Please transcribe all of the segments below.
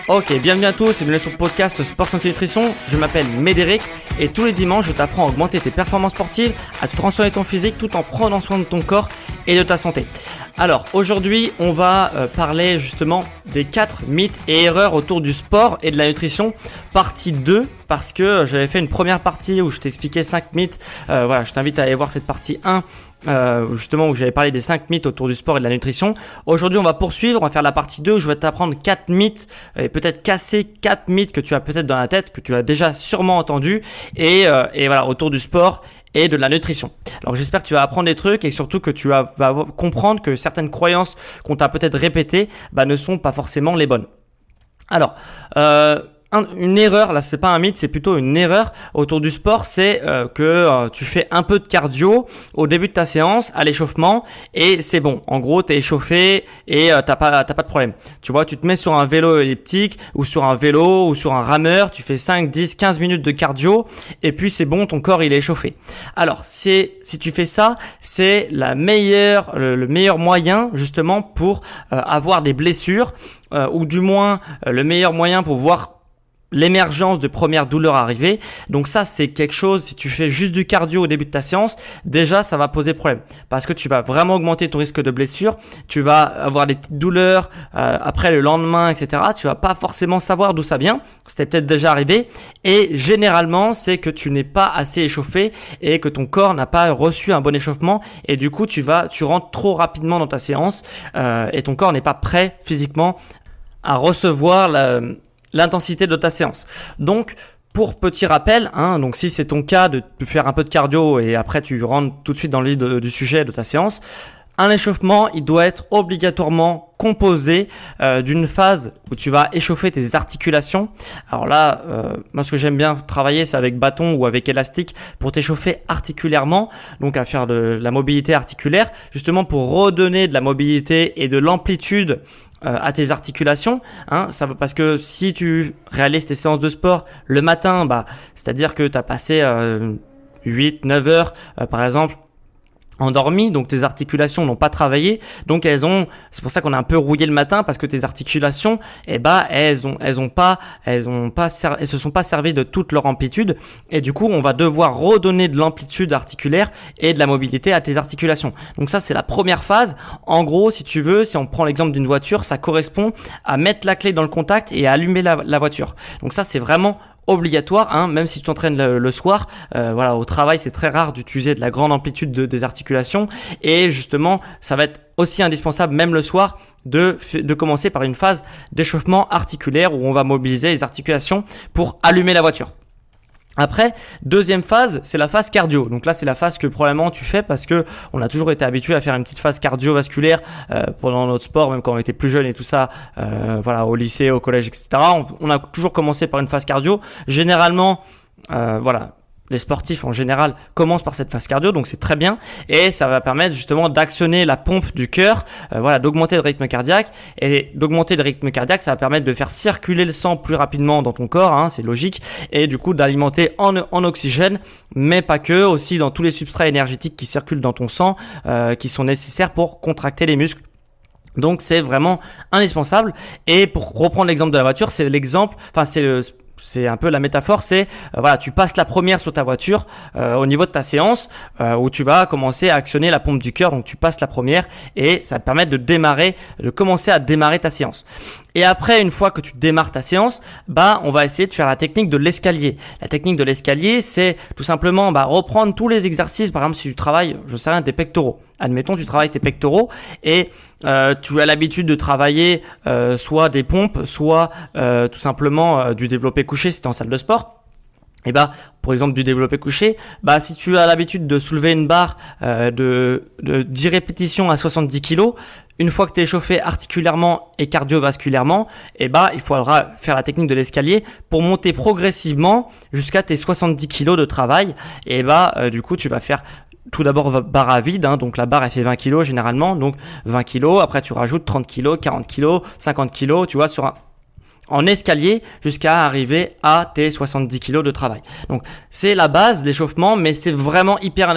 Ok, bienvenue à tous et bienvenue sur le podcast Sport Santé Nutrition. Je m'appelle Médéric et tous les dimanches, je t'apprends à augmenter tes performances sportives, à te transformer ton physique tout en prenant soin de ton corps et de ta santé. Alors aujourd'hui, on va parler justement des 4 mythes et erreurs autour du sport et de la nutrition, partie 2, parce que j'avais fait une première partie où je t'expliquais 5 mythes. Voilà, je t'invite à aller voir cette partie 1. Justement où j'avais parlé des 5 mythes autour du sport et de la nutrition. Aujourd'hui on va poursuivre, on va faire la partie 2 où je vais t'apprendre 4 mythes et peut-être casser 4 mythes que tu as peut-être dans la tête, que tu as déjà sûrement entendu et voilà, autour du sport et de la nutrition. Alors j'espère que tu vas apprendre des trucs et surtout que tu vas comprendre que certaines croyances qu'on t'a peut-être répétées ne sont pas forcément les bonnes. Alors une erreur, là c'est pas un mythe, c'est plutôt une erreur autour du sport, c'est que tu fais un peu de cardio au début de ta séance, à l'échauffement, et c'est bon. En gros, t'es échauffé et t'as pas de problème. Tu vois, tu te mets sur un vélo elliptique ou sur un vélo ou sur un rameur, tu fais 5, 10, 15 minutes de cardio et puis c'est bon, ton corps il est échauffé. Alors, si tu fais ça, c'est le meilleur moyen justement pour avoir des blessures ou du moins le meilleur moyen pour voir l'émergence de premières douleurs arrivées. Donc ça, c'est quelque chose, si tu fais juste du cardio au début de ta séance, déjà ça va poser problème parce que tu vas vraiment augmenter ton risque de blessure, tu vas avoir des petites douleurs après le lendemain, etc. Tu vas pas forcément savoir d'où ça vient, c'était peut-être déjà arrivé et généralement c'est que tu n'es pas assez échauffé et que ton corps n'a pas reçu un bon échauffement et du coup tu rentres trop rapidement dans ta séance et ton corps n'est pas prêt physiquement à recevoir l'intensité de ta séance. Donc, pour petit rappel, donc si c'est ton cas de faire un peu de cardio et après tu rentres tout de suite dans le vif du sujet de ta séance, un échauffement, il doit être obligatoirement composé d'une phase où tu vas échauffer tes articulations. Alors là, moi ce que j'aime bien travailler, c'est avec bâton ou avec élastique pour t'échauffer articulairement, donc à faire de la mobilité articulaire, justement pour redonner de la mobilité et de l'amplitude à tes articulations, parce que si tu réalises tes séances de sport le matin, c'est-à-dire que tu as passé 8-9 heures par exemple endormi, donc tes articulations n'ont pas travaillé, donc c'est pour ça qu'on a un peu rouillé le matin parce que tes articulations, elles se sont pas servies de toute leur amplitude et du coup on va devoir redonner de l'amplitude articulaire et de la mobilité à tes articulations. Donc ça c'est la première phase. En gros, si tu veux, si on prend l'exemple d'une voiture, ça correspond à mettre la clé dans le contact et à allumer la voiture. Donc ça c'est vraiment obligatoire, même si tu t'entraînes le soir, au travail c'est très rare d'utiliser de la grande amplitude des articulations et justement ça va être aussi indispensable même le soir de commencer par une phase d'échauffement articulaire où on va mobiliser les articulations pour allumer la voiture. Après, deuxième phase, c'est la phase cardio. Donc là, c'est la phase que probablement tu fais parce que on a toujours été habitué à faire une petite phase cardiovasculaire pendant notre sport, même quand on était plus jeune et tout ça, au lycée, au collège, etc. On a toujours commencé par une phase cardio. Généralement, les sportifs en général commencent par cette phase cardio, donc c'est très bien et ça va permettre justement d'actionner la pompe du cœur, d'augmenter le rythme cardiaque et d'augmenter le rythme cardiaque, ça va permettre de faire circuler le sang plus rapidement dans ton corps, c'est logique, et du coup d'alimenter en oxygène, mais pas que, aussi dans tous les substrats énergétiques qui circulent dans ton sang, qui sont nécessaires pour contracter les muscles. Donc c'est vraiment indispensable. Et pour reprendre l'exemple de la voiture, c'est un peu la métaphore, tu passes la première sur ta voiture au niveau de ta séance où tu vas commencer à actionner la pompe du cœur, donc tu passes la première et ça va te permettre de commencer à démarrer ta séance. Et après, une fois que tu démarres ta séance, on va essayer de faire la technique de l'escalier. La technique de l'escalier, c'est tout simplement reprendre tous les exercices. Par exemple, si tu travailles, tes pectoraux. Admettons, tu travailles tes pectoraux et tu as l'habitude de travailler soit des pompes, soit tout simplement du développé couché si tu es en salle de sport. Et pour exemple du développé couché, si tu as l'habitude de soulever une barre de 10 répétitions à 70 kg, une fois que tu es échauffé articulairement et cardiovasculairement, il faudra faire la technique de l'escalier pour monter progressivement jusqu'à tes 70 kg de travail. Et du coup, tu vas faire tout d'abord barre à vide, donc la barre elle fait 20 kg généralement, donc 20 kg, après tu rajoutes 30 kg, 40 kg, 50 kg, tu vois, en escalier jusqu'à arriver à tes 70 kg de travail. Donc c'est la base de l'échauffement, mais c'est vraiment hyper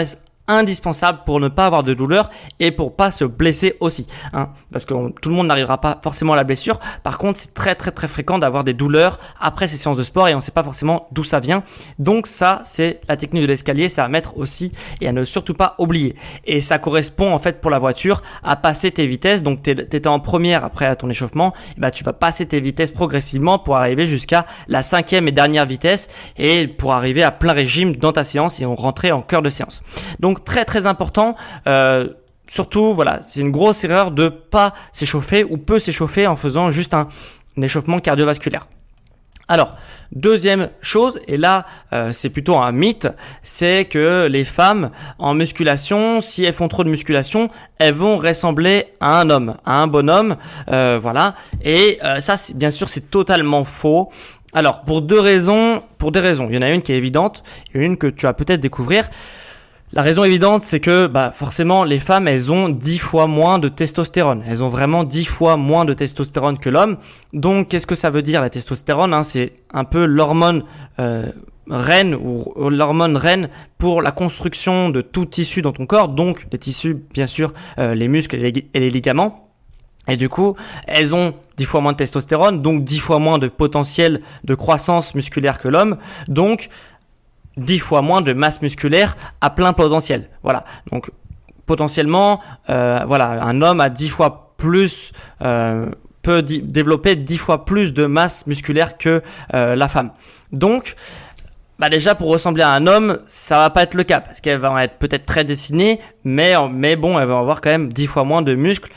indispensable pour ne pas avoir de douleur et pour pas se blesser aussi, hein, parce que tout le monde n'arrivera pas forcément à la blessure. Par contre, c'est très très très fréquent d'avoir des douleurs après ces séances de sport et on ne sait pas forcément d'où ça vient. Donc ça, c'est la technique de l'escalier, c'est à mettre aussi et à ne surtout pas oublier. Et ça correspond en fait pour la voiture à passer tes vitesses. Donc t'étais en première après ton échauffement, et tu vas passer tes vitesses progressivement pour arriver jusqu'à la 5e et dernière vitesse et pour arriver à plein régime dans ta séance et rentrer en cœur de séance. Donc très très important, surtout voilà, c'est une grosse erreur de pas s'échauffer ou peu s'échauffer en faisant juste un échauffement cardiovasculaire. Alors, deuxième chose, et là c'est plutôt un mythe, c'est que les femmes en musculation, si elles font trop de musculation, elles vont ressembler à un homme, à un bonhomme, voilà. Et ça, bien sûr, c'est totalement faux. Alors, pour des raisons, il y en a une qui est évidente et une que tu vas peut-être découvrir. La raison évidente, c'est que forcément, les femmes, elles ont 10 fois moins de testostérone. Elles ont vraiment 10 fois moins de testostérone que l'homme. Donc, qu'est-ce que ça veut dire la testostérone, C'est un peu l'hormone reine ou l'hormone reine pour la construction de tout tissu dans ton corps. Donc, les tissus, bien sûr, les muscles et les ligaments. Et du coup, elles ont 10 fois moins de testostérone, donc 10 fois moins de potentiel de croissance musculaire que l'homme. Donc, 10 fois moins de masse musculaire à plein potentiel. Voilà. Donc, potentiellement, un homme a 10 fois plus, peut développer 10 fois plus de masse musculaire que la femme. Donc, déjà, pour ressembler à un homme, ça va pas être le cas parce qu'elle va être peut-être très dessinée, mais bon, elle va avoir quand même 10 fois moins de muscles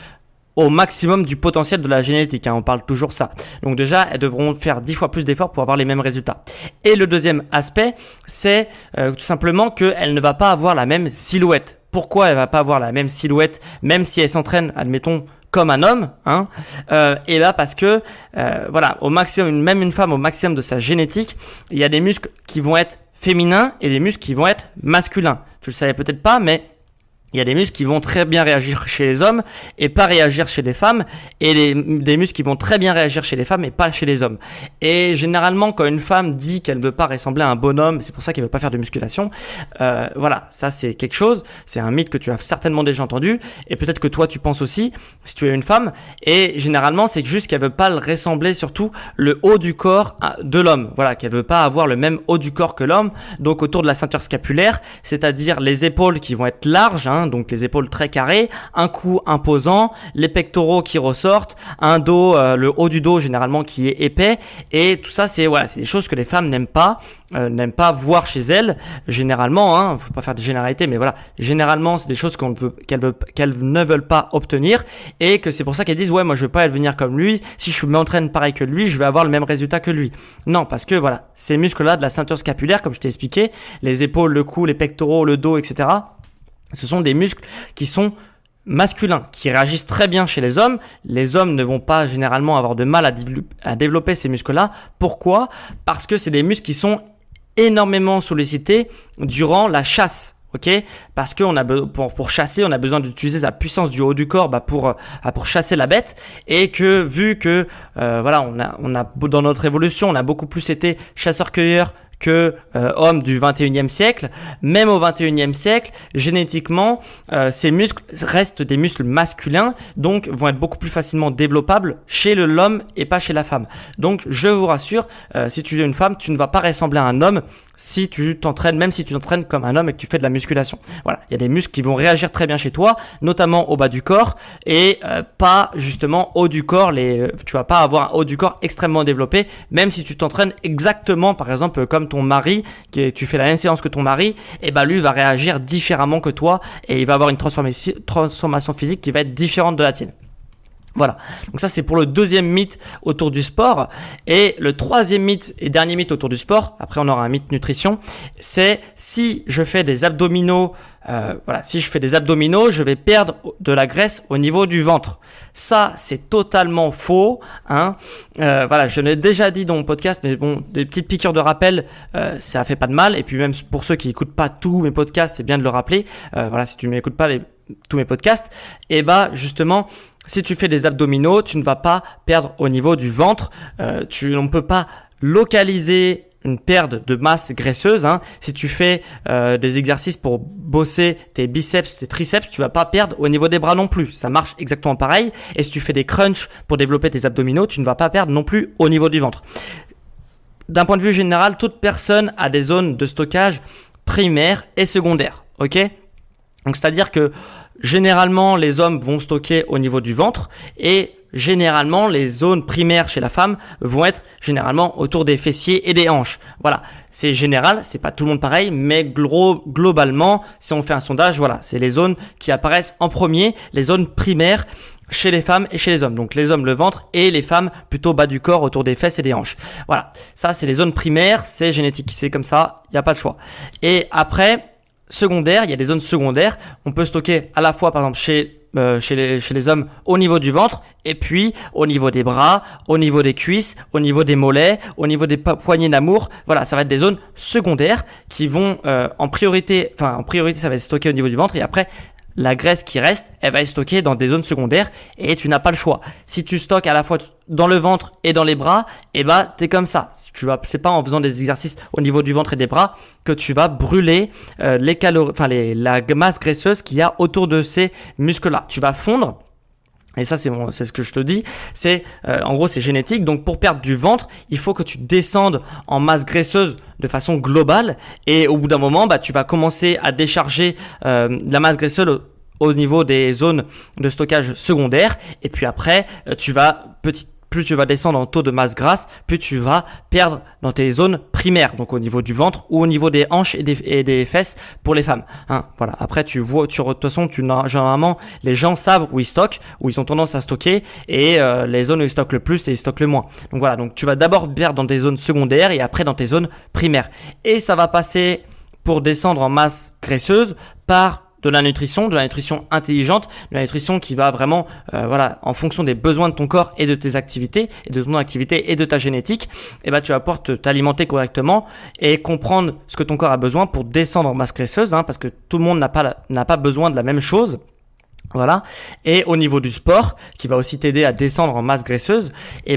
au maximum du potentiel de la génétique, on parle toujours ça. Donc déjà, elles devront faire 10 fois plus d'efforts pour avoir les mêmes résultats. Et le deuxième aspect, c'est tout simplement qu'elle ne va pas avoir la même silhouette. Pourquoi elle va pas avoir la même silhouette, même si elle s'entraîne, admettons, comme un homme, et là parce que au maximum, même une femme au maximum de sa génétique, il y a des muscles qui vont être féminins et des muscles qui vont être masculins. Tu le savais peut-être pas, mais il y a des muscles qui vont très bien réagir chez les hommes et pas réagir chez les femmes, et des muscles qui vont très bien réagir chez les femmes et pas chez les hommes. Et généralement, quand une femme dit qu'elle ne veut pas ressembler à un bonhomme, c'est pour ça qu'elle veut pas faire de musculation. Ça c'est quelque chose, c'est un mythe que tu as certainement déjà entendu, et peut-être que toi tu penses aussi, si tu es une femme. Et généralement, c'est juste qu'elle veut pas le ressembler, surtout le haut du corps de l'homme. Voilà, qu'elle veut pas avoir le même haut du corps que l'homme. Donc autour de la ceinture scapulaire, c'est-à-dire les épaules qui vont être larges, donc les épaules très carrées, un cou imposant, les pectoraux qui ressortent, un dos, le haut du dos généralement qui est épais, et tout ça c'est des choses que les femmes n'aiment pas voir chez elles généralement, faut pas faire de généralité, mais généralement c'est des choses qu'elles ne veulent pas obtenir, et que c'est pour ça qu'elles disent moi je veux pas devenir comme lui, si je m'entraîne pareil que lui, je vais avoir le même résultat que lui. Non, parce que ces muscles là de la ceinture scapulaire, comme je t'ai expliqué, les épaules, le cou, les pectoraux, le dos, etc., ce sont des muscles qui sont masculins, qui réagissent très bien chez les hommes. Les hommes ne vont pas généralement avoir de mal à développer ces muscles-là. Pourquoi ? Parce que c'est des muscles qui sont énormément sollicités durant la chasse. Parce que pour chasser, on a besoin d'utiliser la puissance du haut du corps pour chasser la bête, et que vu que on a dans notre évolution, on a beaucoup plus été chasseurs-cueilleurs que hommes du 21e siècle. Même au 21e siècle, génétiquement, ces muscles restent des muscles masculins, donc vont être beaucoup plus facilement développables chez l'homme et pas chez la femme. Donc je vous rassure, si tu es une femme, tu ne vas pas ressembler à un homme si tu t'entraînes, même si tu t'entraînes comme un homme et que tu fais de la musculation. Voilà, il y a des muscles qui vont réagir très bien chez toi, notamment au bas du corps, et pas justement haut du corps. Tu vas pas avoir un haut du corps extrêmement développé, même si tu t'entraînes exactement, par exemple, comme ton mari, tu fais la même séance que ton mari, et lui va réagir différemment que toi, et il va avoir une transformation physique qui va être différente de la tienne. Voilà, donc ça c'est pour le deuxième mythe autour du sport. Et le troisième mythe et dernier mythe autour du sport, après on aura un mythe nutrition, c'est si je fais des abdominaux, je vais perdre de la graisse au niveau du ventre. Ça c'est totalement faux, je l'ai déjà dit dans mon podcast, mais bon, des petites piqûres de rappel, ça fait pas de mal. Et puis même pour ceux qui écoutent pas tous mes podcasts, c'est bien de le rappeler. Si tu n'écoutes pas tous mes podcasts, justement, si tu fais des abdominaux, tu ne vas pas perdre au niveau du ventre. On ne peut pas localiser une perte de masse graisseuse. Si tu fais des exercices pour bosser tes biceps, tes triceps, tu vas pas perdre au niveau des bras non plus. Ça marche exactement pareil. Et si tu fais des crunchs pour développer tes abdominaux, tu ne vas pas perdre non plus au niveau du ventre. D'un point de vue général, toute personne a des zones de stockage primaires et secondaires. Ok ? Donc c'est-à-dire que généralement les hommes vont stocker au niveau du ventre et généralement les zones primaires chez la femme vont être généralement autour des fessiers et des hanches. Voilà, c'est général, c'est pas tout le monde pareil, mais globalement, si on fait un sondage, voilà, c'est les zones qui apparaissent en premier, les zones primaires chez les femmes et chez les hommes. Donc les hommes le ventre et les femmes plutôt bas du corps autour des fesses et des hanches. Voilà, ça c'est les zones primaires, c'est génétique, c'est comme ça, il n'y a pas de choix. Et après, secondaire, il y a des zones secondaires. On peut stocker à la fois par exemple chez les hommes au niveau du ventre et puis au niveau des bras, au niveau des cuisses, au niveau des mollets, au niveau des poignées d'amour. Voilà, ça va être des zones secondaires qui vont en priorité ça va être stocké au niveau du ventre et après la graisse qui reste, elle va être stockée dans des zones secondaires et tu n'as pas le choix. Si tu stockes à la fois dans le ventre et dans les bras, t'es comme ça. C'est pas en faisant des exercices au niveau du ventre et des bras que tu vas brûler les calories, la masse graisseuse qu'il y a autour de ces muscles-là. Tu vas fondre. Et ça, c'est ce que je te dis. En gros, c'est génétique. Donc, pour perdre du ventre, il faut que tu descendes en masse graisseuse de façon globale. Et au bout d'un moment, tu vas commencer à décharger la masse graisseuse au niveau des zones de stockage secondaire. Et puis après, plus tu vas descendre en taux de masse grasse, plus tu vas perdre dans tes zones primaires, donc au niveau du ventre ou au niveau des hanches et des fesses pour les femmes. Voilà. Après, de toute façon, généralement, les gens savent où ils stockent, où ils ont tendance à stocker, et les zones où ils stockent le plus et ils stockent le moins. Donc voilà. Donc tu vas d'abord perdre dans tes zones secondaires et après dans tes zones primaires. Et ça va passer pour descendre en masse graisseuse par de la nutrition intelligente, de la nutrition qui va vraiment, en fonction des besoins de ton corps et de tes activités, et de ton activité et de ta génétique, tu vas pouvoir t'alimenter correctement et comprendre ce que ton corps a besoin pour descendre en masse graisseuse, parce que tout le monde n'a pas besoin de la même chose. Voilà. Et au niveau du sport, qui va aussi t'aider à descendre en masse graisseuse,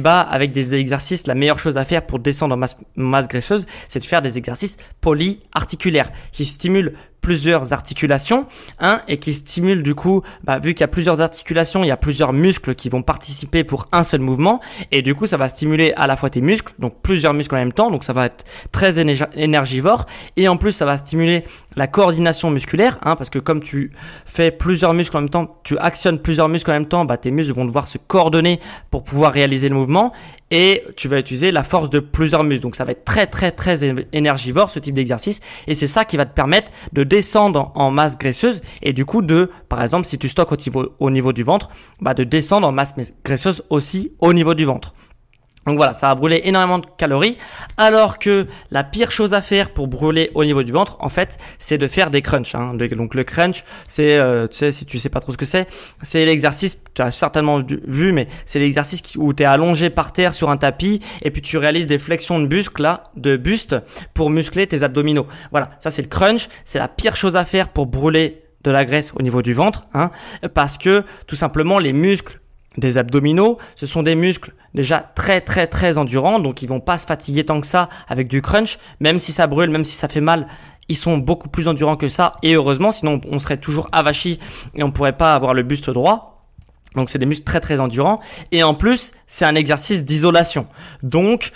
avec des exercices, la meilleure chose à faire pour descendre en masse graisseuse, c'est de faire des exercices polyarticulaires qui stimulent plusieurs articulations, et qui stimulent du coup, vu qu'il y a plusieurs articulations, il y a plusieurs muscles qui vont participer pour un seul mouvement, et du coup ça va stimuler à la fois tes muscles, donc plusieurs muscles en même temps, donc ça va être très énergivore, et en plus ça va stimuler la coordination musculaire, parce que comme tu fais plusieurs muscles en même temps, tu actionnes plusieurs muscles en même temps, tes muscles vont devoir se coordonner pour pouvoir réaliser le mouvement, et tu vas utiliser la force de plusieurs muscles, donc ça va être très très très énergivore ce type d'exercice, et c'est ça qui va te permettre de descendre en masse graisseuse et du coup par exemple, si tu stockes au niveau du ventre, de descendre en masse graisseuse aussi au niveau du ventre. Donc voilà, ça va brûler énormément de calories, alors que la pire chose à faire pour brûler au niveau du ventre, en fait, c'est de faire des crunchs. Donc le crunch, c'est, si tu sais pas trop ce que c'est l'exercice, tu as certainement vu, mais c'est l'exercice où tu es allongé par terre sur un tapis et puis tu réalises des flexions de buste pour muscler tes abdominaux. Voilà, ça c'est le crunch, c'est la pire chose à faire pour brûler de la graisse au niveau du ventre, parce que tout simplement les muscles des abdominaux, ce sont des muscles déjà très très très endurants, donc ils vont pas se fatiguer tant que ça avec du crunch, même si ça brûle, même si ça fait mal, ils sont beaucoup plus endurants que ça, et heureusement, sinon on serait toujours avachi et on pourrait pas avoir le buste droit. Donc c'est des muscles très très endurants, et en plus c'est un exercice d'isolation. Donc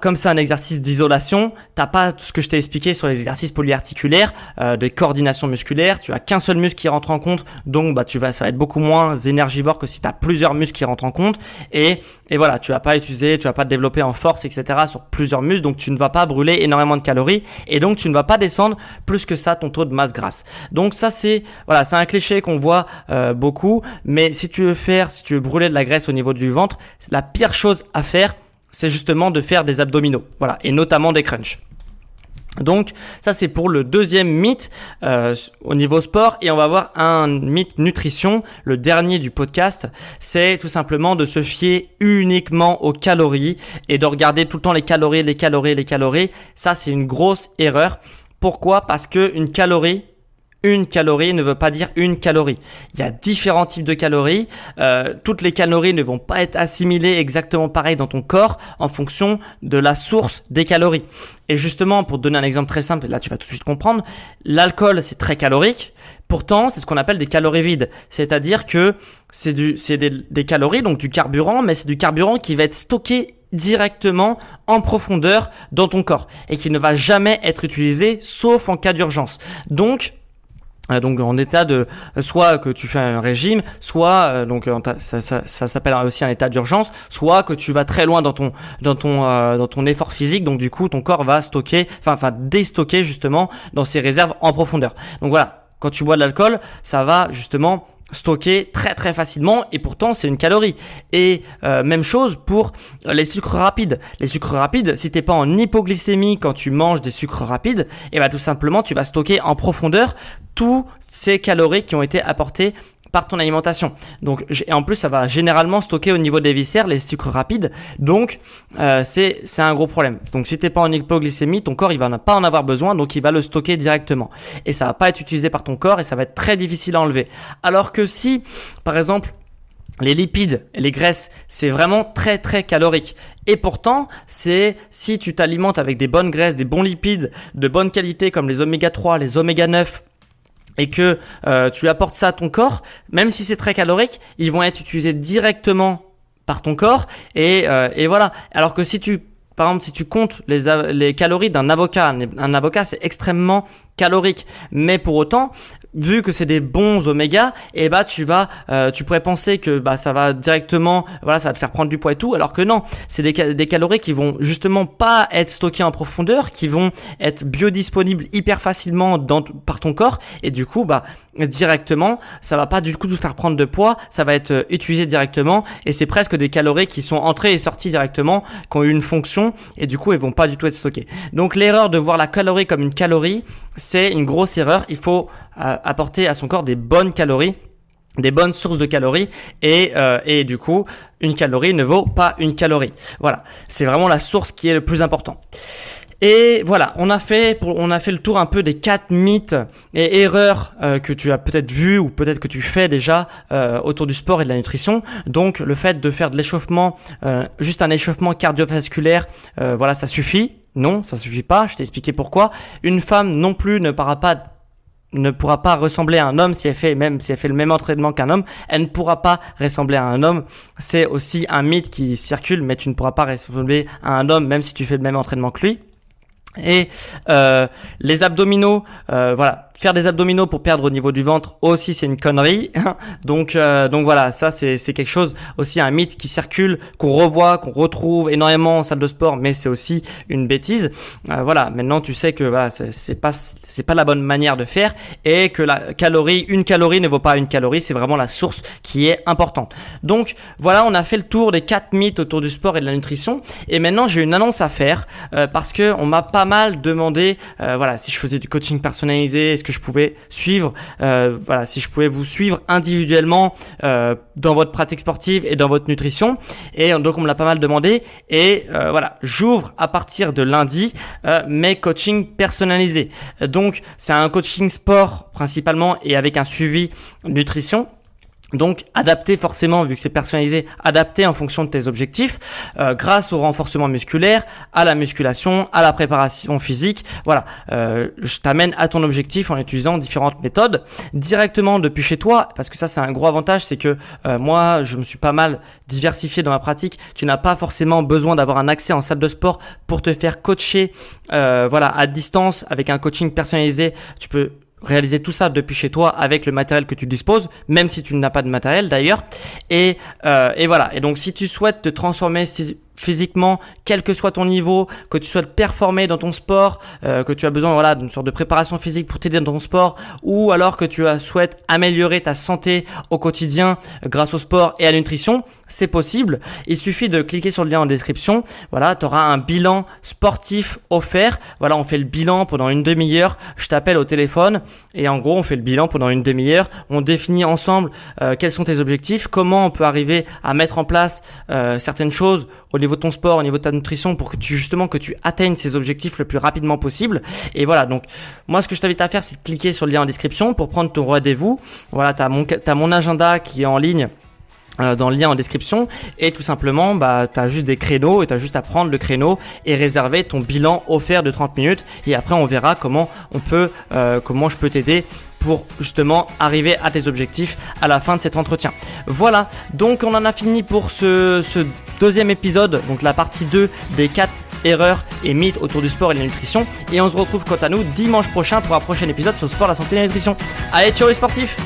comme c'est un exercice d'isolation, t'as pas tout ce que je t'ai expliqué sur les exercices polyarticulaires, de coordination musculaire, tu as qu'un seul muscle qui rentre en compte, donc ça va être beaucoup moins énergivore que si tu as plusieurs muscles qui rentrent en compte, et voilà, tu vas pas te développer en force, etc. sur plusieurs muscles, donc tu ne vas pas brûler énormément de calories, et donc tu ne vas pas descendre plus que ça ton taux de masse grasse. Donc ça c'est un cliché qu'on voit beaucoup, mais si tu veux brûler de la graisse au niveau du ventre, la pire chose à faire, c'est justement de faire des abdominaux, voilà, et notamment des crunchs. Donc ça c'est pour le deuxième mythe au niveau sport, et on va voir un mythe nutrition, le dernier du podcast. C'est tout simplement de se fier uniquement aux calories et de regarder tout le temps les calories. Ça c'est une grosse erreur. Pourquoi ? Parce que une calorie une calorie ne veut pas dire une calorie. Il y a différents types de calories. Toutes les calories ne vont pas être assimilées exactement pareil dans ton corps en fonction de la source des calories. Et justement, pour te donner un exemple très simple, et là tu vas tout de suite comprendre, l'alcool c'est très calorique. Pourtant, c'est ce qu'on appelle des calories vides. C'est-à-dire que c'est des calories, donc du carburant, mais c'est du carburant qui va être stocké directement en profondeur dans ton corps et qui ne va jamais être utilisé sauf en cas d'urgence. Donc en état de soit que tu fais un régime, soit ça s'appelle aussi un état d'urgence, soit que tu vas très loin dans ton effort physique, donc du coup ton corps va déstocker justement dans ses réserves en profondeur. Donc voilà, quand tu bois de l'alcool, ça va justement stocker très très facilement et pourtant c'est une calorie. Et même chose pour les sucres rapides. Les sucres rapides, si t'es pas en hypoglycémie quand tu manges des sucres rapides, et tout simplement tu vas stocker en profondeur tous ces calories qui ont été apportées par ton alimentation. Donc, et en plus, ça va généralement stocker au niveau des viscères les sucres rapides. Donc, c'est un gros problème. Donc, si t'es pas en hypoglycémie, ton corps, il va pas en avoir besoin. Donc, il va le stocker directement. Et ça va pas être utilisé par ton corps et ça va être très difficile à enlever. Alors que si, par exemple, les lipides et les graisses, c'est vraiment très très calorique. Et pourtant, si tu t'alimentes avec des bonnes graisses, des bons lipides de bonne qualité comme les oméga 3, les oméga 9, et que tu apportes ça à ton corps, même si c'est très calorique, ils vont être utilisés directement par ton corps et voilà. Alors que si tu comptes les calories d'un avocat, un avocat c'est extrêmement calorique, mais pour autant, vu que c'est des bons oméga, tu pourrais penser que ça va directement, ça va te faire prendre du poids et tout, alors que non, c'est des calories qui vont justement pas être stockées en profondeur, qui vont être biodisponibles hyper facilement par ton corps, et du coup directement, ça va pas du coup te faire prendre de poids, ça va être utilisé directement, et c'est presque des calories qui sont entrées et sorties directement, qui ont eu une fonction, et du coup elles vont pas du tout être stockées. Donc l'erreur de voir la calorie comme une calorie, c'est une grosse erreur. Il faut apporter à son corps des bonnes calories, des bonnes sources de calories et du coup une calorie ne vaut pas une calorie. Voilà, c'est vraiment la source qui est le plus important. Et voilà, on a fait le tour un peu des 4 mythes et erreurs que tu as peut-être vu ou peut-être que tu fais déjà autour du sport et de la nutrition. Donc le fait de faire de l'échauffement, juste un échauffement cardiovasculaire, ça suffit. Non, ça suffit pas, je t'ai expliqué pourquoi. Une femme non plus ne pourra pas ressembler à un homme si elle fait le même entraînement qu'un homme. Elle ne pourra pas ressembler à un homme. C'est aussi un mythe qui circule, mais tu ne pourras pas ressembler à un homme même si tu fais le même entraînement que lui. Et les abdominaux, faire des abdominaux pour perdre au niveau du ventre aussi c'est une connerie. donc voilà, ça c'est quelque chose aussi, un mythe qui circule, qu'on retrouve énormément en salle de sport, mais c'est aussi une bêtise. Maintenant tu sais que c'est pas la bonne manière de faire et que une calorie ne vaut pas une calorie, c'est vraiment la source qui est importante. Donc voilà, on a fait le tour des 4 mythes autour du sport et de la nutrition et maintenant j'ai une annonce à faire parce que on m'a pas mal demandé si je faisais du coaching personnalisé, est-ce que je pouvais suivre si je pouvais vous suivre individuellement dans votre pratique sportive et dans votre nutrition, et donc on me l'a pas mal demandé et j'ouvre à partir de lundi mes coachings personnalisés. Donc c'est un coaching sport principalement et avec un suivi nutrition. Donc adapté forcément, vu que c'est personnalisé, adapté en fonction de tes objectifs, grâce au renforcement musculaire, à la musculation, à la préparation physique. Je t'amène à ton objectif en utilisant différentes méthodes directement depuis chez toi, parce que ça c'est un gros avantage, c'est que moi je me suis pas mal diversifié dans ma pratique. Tu n'as pas forcément besoin d'avoir un accès en salle de sport pour te faire coacher à distance avec un coaching personnalisé. Tu peux réaliser tout ça depuis chez toi avec le matériel que tu disposes, même si tu n'as pas de matériel d'ailleurs. Et voilà. Et donc si tu souhaites te transformer physiquement, quel que soit ton niveau, que tu souhaites performer dans ton sport, que tu as besoin d'une sorte de préparation physique pour t'aider dans ton sport, ou alors que tu souhaites améliorer ta santé au quotidien grâce au sport et à la nutrition, c'est possible. Il suffit de cliquer sur le lien en description. Tu auras un bilan sportif offert. On fait le bilan pendant une demi-heure. Je t'appelle au téléphone et en gros, on fait le bilan pendant une demi-heure. On définit ensemble quels sont tes objectifs, comment on peut arriver à mettre en place certaines choses au niveau niveau de ton sport, au niveau de ta nutrition pour que tu atteignes ces objectifs le plus rapidement possible. Et voilà, donc moi ce que je t'invite à faire, c'est de cliquer sur le lien en description pour prendre ton rendez-vous. Voilà, t'as mon agenda qui est en ligne dans le lien en description, et tout simplement t'as juste des créneaux et t'as juste à prendre le créneau et réserver ton bilan offert de 30 minutes, et après on verra comment je peux t'aider pour justement arriver à tes objectifs à la fin de cet entretien. Voilà, donc on en a fini pour ce deuxième épisode, donc la partie 2 des 4 erreurs et mythes autour du sport et de la nutrition, et on se retrouve quant à nous dimanche prochain pour un prochain épisode sur le sport, la santé et la nutrition. Allez, ciao les sportifs!